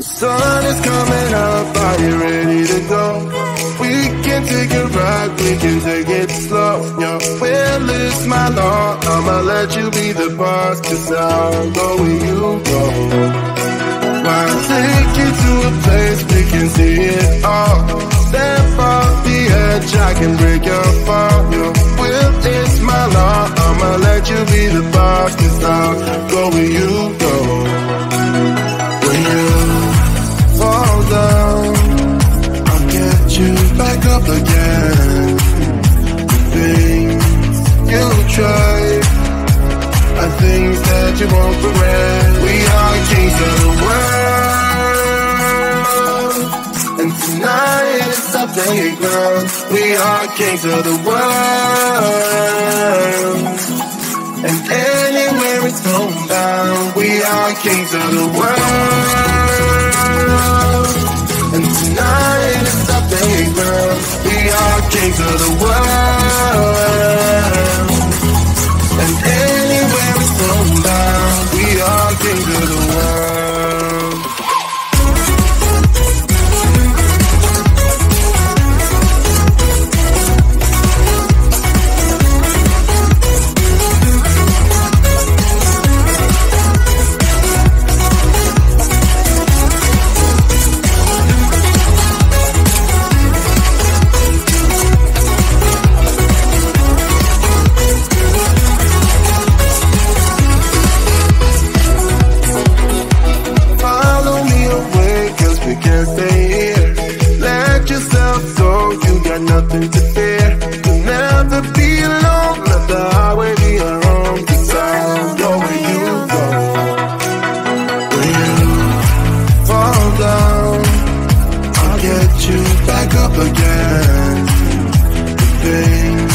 Sun is coming up, are you ready to go? We can take a ride, we can take it slow. Your will is my law, I'ma let you be the boss, 'cause I'll go where you go. I'll take you to a place we can see it all. Step off the edge, I can break your fall. Your will is my law, I'ma let you be the boss, 'cause I'll go where you go. When you fall down, I'll get you back up again. The things you try are things that you won't regret. We are kings of the world, and tonight it's our playground. We are kings of the world, and anywhere it's homebound. We are kings of the world, and tonight it's our playground. We are kings of the world, and anywhere it's homebound. We are kings of the world. Nothing to fear, you'll never be alone. Let the highway be your home, 'cause I'll go where you go. When you fall down, I'll get you back up again. The things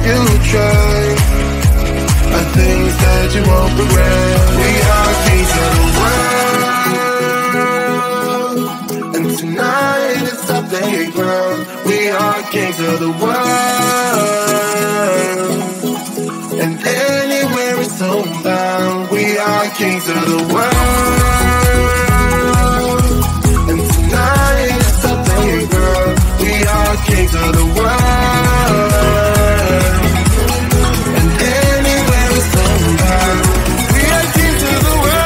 you try are things that you won't regret. We are kings of the world, and tonight it's our playground. We are kings of the world, and anywhere it's homebound. We are kings of the world, and tonight it's our playground. We are kings of the world, and anywhere it's homebound. We are kings of the world.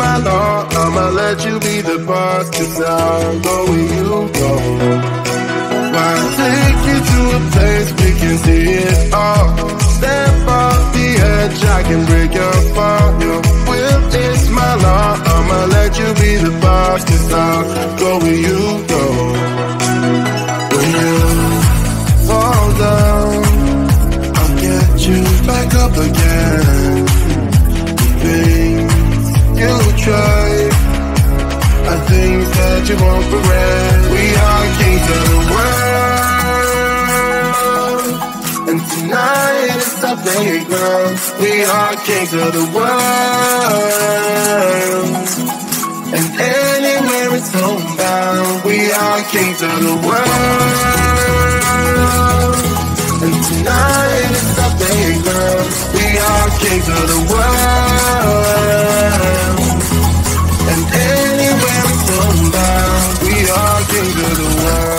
my law, I'ma let you be the boss, 'cause I'll go where you go. Why take you to a place we can see it all? Step off the edge, I can break your fall. Your will is my law, I'ma let you be the boss, 'cause I'll go where you go. When you fall down, I'll get you back up again. Things you tried are things that you won't regret. We are kings of the world, and tonight is our playground. We are kings of the world, and anywhere it's homebound. We are kings of the world, and tonight is our playground. We are kings of the world, and anywhere it's homebound. We are kings of the world.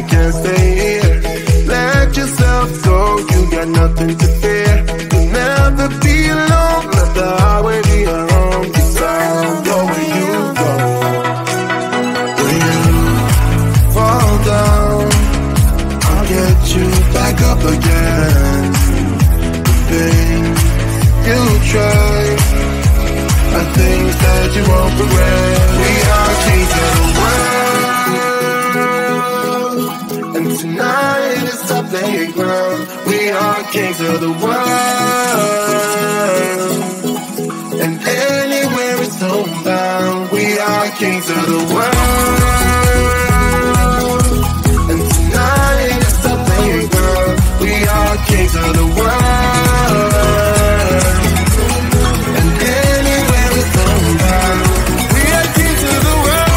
Can't stay here. Let yourself go, you got nothing to fear. You'll never be alone, let the highway be your home. 'Cause I'll go where you go. When you fall down, I'll get you back up again. The things you tried are things that you won't regret. We are kings of the world, and tonight is our playground. We are kings of the world, and anywhere it's homebound. We are kings of the world, and tonight is our playground. We are kings of the world, and anywhere it's homebound. We are kings of the world.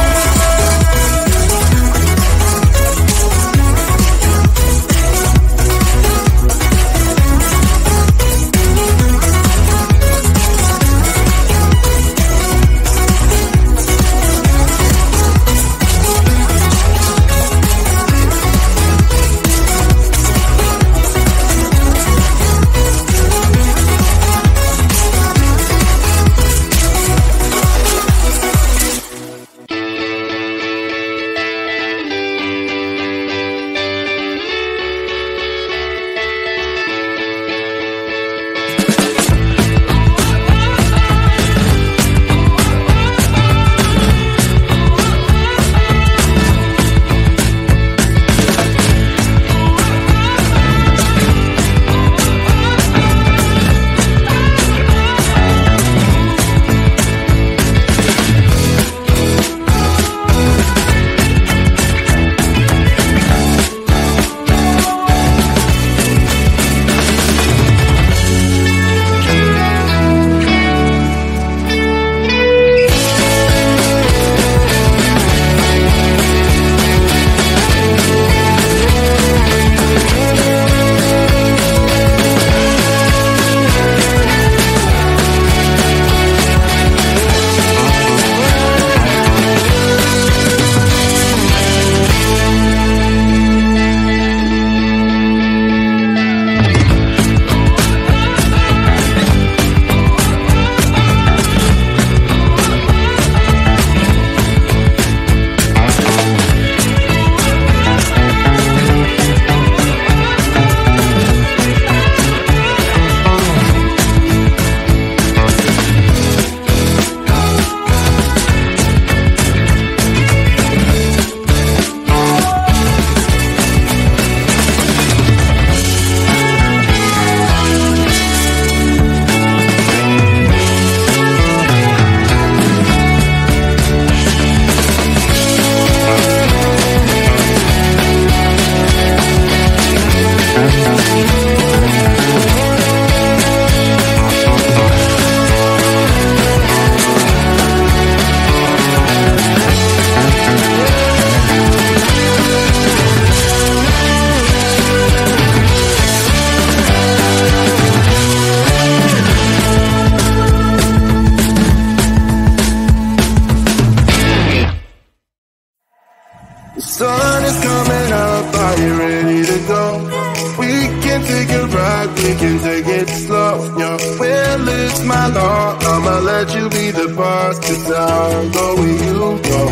back, we can take it slow. Your will is my law, I'ma let you be the boss, 'cause I'll go where you go.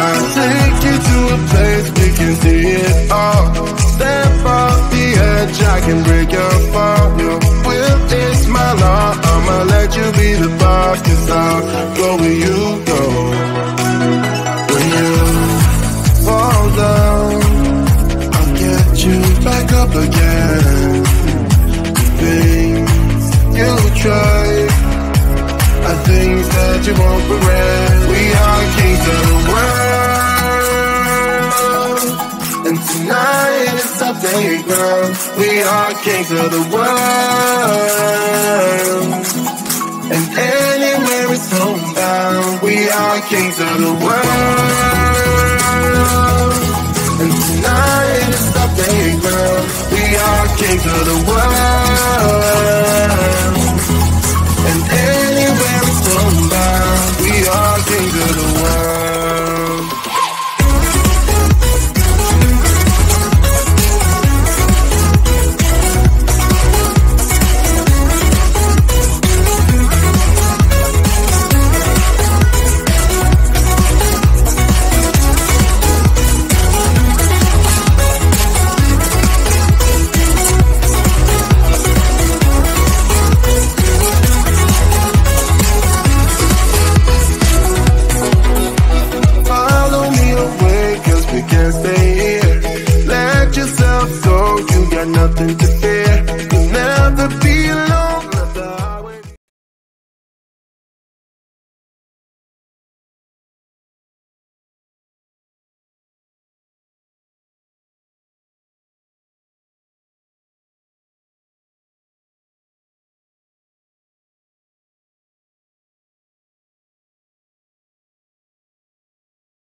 I'll take you to a place we can see it all. Step off the edge, I can break your fall. Your will is my law, I'ma let you be the boss, 'cause I'll go where you go. When you fall down, I'll get you back up again. Things you try are things that you won't regret. We are kings of the world, and tonight is our playground. We are kings of the world, and anywhere is homebound. We are kings of the world, and tonight is our playground. We are kings of the world.